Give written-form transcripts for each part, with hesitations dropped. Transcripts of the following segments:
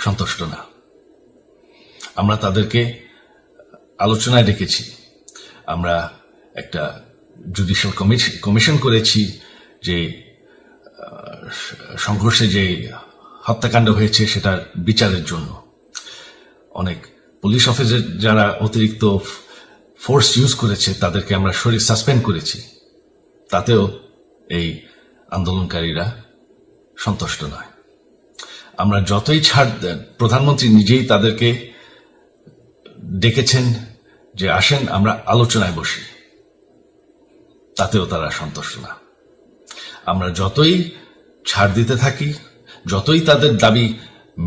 সন্তুষ্ট না। আমরা তাদেরকে আলোচনায় ডেকেছি, আমরা একটা জুডিশিয়াল কমিশন করেছি, যে সংঘর্ষে যে হত্যাকাণ্ড হয়েছে সেটার বিচারের জন্য। অনেক পুলিশ অফিসার যারা অতিরিক্ত ফোর্স ইউজ করেছে তাদেরকে আমরা সাসপেন্ড করেছি, তাতেও এই আন্দোলনকারীরা সন্তুষ্ট নয়। আমরা যতই ছাড় দেন, প্রধানমন্ত্রী নিজেই তাদেরকে ডেকেছেন যে আসেন আমরা আলোচনায় বসি, তাতেও তারা সন্তুষ্ট না। আমরা যতই ছাড় দিতে থাকি, যতই তাদের দাবি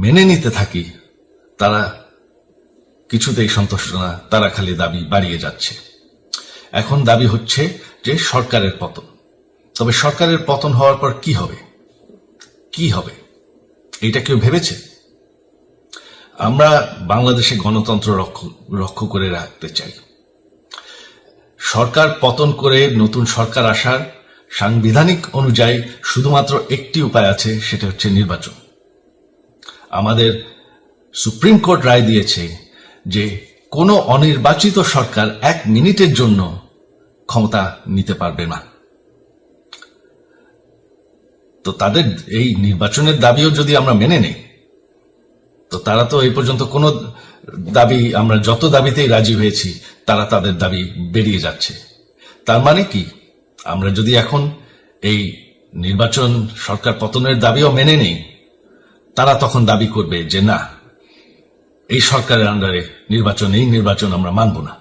মেনে নিতে থাকি, তারা কিছুতেই সন্তুষ্ট না, তারা খালি দাবি বাড়িয়ে যাচ্ছে। এখন দাবি হচ্ছে যে সরকারের পতন। তবে সরকারের পতন হওয়ার পর কি হবে, কি হবে এটা কেউ ভেবেছে? আমরা বাংলাদেশে গণতন্ত্র রক্ষা করে রাখতে চাই। সরকার পতন করে নতুন সরকার আসার সাংবিধানিক অনুযায়ী শুধুমাত্র একটি উপায় আছে, সেটা হচ্ছে নির্বাচন। আমাদের সুপ্রিম কোর্ট রায় দিয়েছে যে কোনো অনির্বাচিত সরকার 1 মিনিটের জন্য ক্ষমতা নিতে পারবে না। তো তাদের এই নির্বাচনের দাবিও যদি আমরা মেনে নেই, তো তারা তো এই পর্যন্ত কোনো দাবি, আমরা যত দাবিতেই রাজি হয়েছি তারা তাদের দাবি বেরিয়ে যাচ্ছে। তার মানে কি, আমরা যদি এখন এই নির্বাচন সরকার পতনের দাবিও মেনে নেই, তারা তখন দাবি করবে যে না, এই সরকারের আন্ডারে নির্বাচন, এই নির্বাচন আমরা মানব না।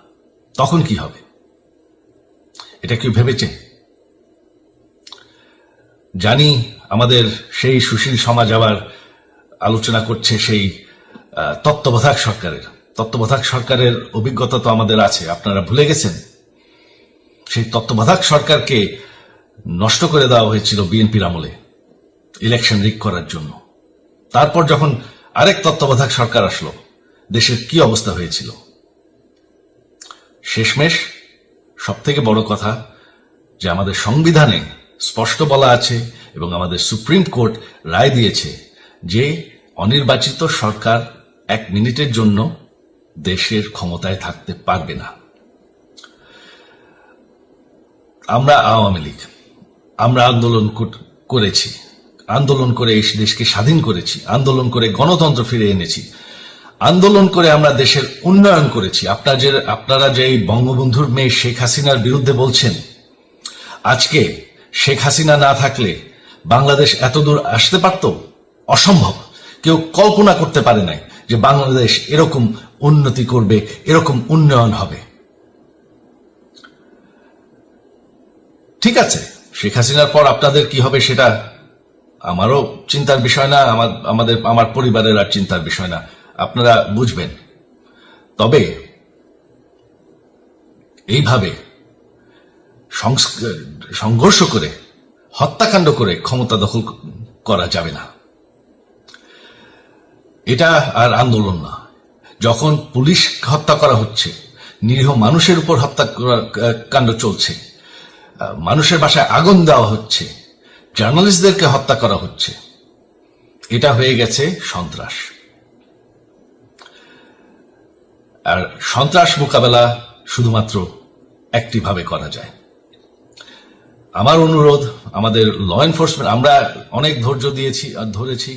তখন কি হবে এটা কেউ ভেবেছে? জানি আমাদের সেই সুশীল সমাজ আবার আলোচনা করছে সেই তত্ত্বাবধায়ক সরকারের অভিজ্ঞতা তো আমাদের আছে, আপনারা ভুলে গেছেন? সেই তত্ত্বাবধায়ক সরকারকে নষ্ট করে দেওয়া হয়েছিল বিএনপির আমলে ইলেকশন রিগ করার জন্য। তারপর যখন আরেক তত্ত্বাবধায়ক সরকার আসলো, দেশের কি অবস্থা হয়েছিল। শেষমেশ সব থেকে বড় কথা যে আমাদের সংবিধানে স্পষ্ট বলা আছে এবং আমাদের সুপ্রিম কোর্ট রায় দিয়েছে যে অনির্বাচিত সরকার 1 মিনিটের জন্য দেশের ক্ষমতায় থাকতে পারবে না। আমরা আওয়ামী লীগ, আমরা আন্দোলন করেছি, আন্দোলন করে এই দেশকে স্বাধীন করেছি, আন্দোলন করে গণতন্ত্র ফিরে এনেছি, আন্দোলন করে আমরা দেশের উন্নয়ন করেছি। আপনারা যে বঙ্গবন্ধুর মেয়ে শেখ হাসিনার বিরুদ্ধে বলছেন, আজকে শেখ হাসিনা না থাকলে বাংলাদেশ এতদূর আসতে পারত? অসম্ভব। কেউ কল্পনা করতে পারে নাই যে বাংলাদেশ এরকম উন্নতি করবে, এরকম উন্নয়ন হবে। ঠিক আছে, শেখ হাসিনার পর আপনাদের কি হবে সেটা আমারও চিন্তার বিষয় না, আমার পরিবারের আর চিন্তার বিষয় না, আপনারা বুঝবেন। তবে এইভাবে সংঘর্ষ করে, হত্যাকাণ্ড করে ক্ষমতা দখল করা যাবে না। এটা আর আন্দোলন না। যখন পুলিশ হত্যা করা হচ্ছে, নিরীহ মানুষের উপর হত্যাকাণ্ড চলছে, মানুষের বাসায় আগুন দেওয়া হচ্ছে, জার্নালিস্টদেরকে হত্যা করা হচ্ছে, এটা হয়ে গেছে সন্ত্রাস। আর সন্ত্রাস মোকাবেলা শুধুমাত্র একটি ভাবে করা যায়। আমার অনুরোধ, আমাদের ল এনফোর্সমেন্ট, আমরা অনেক ধৈর্য দিয়েছি আর ধরেছি,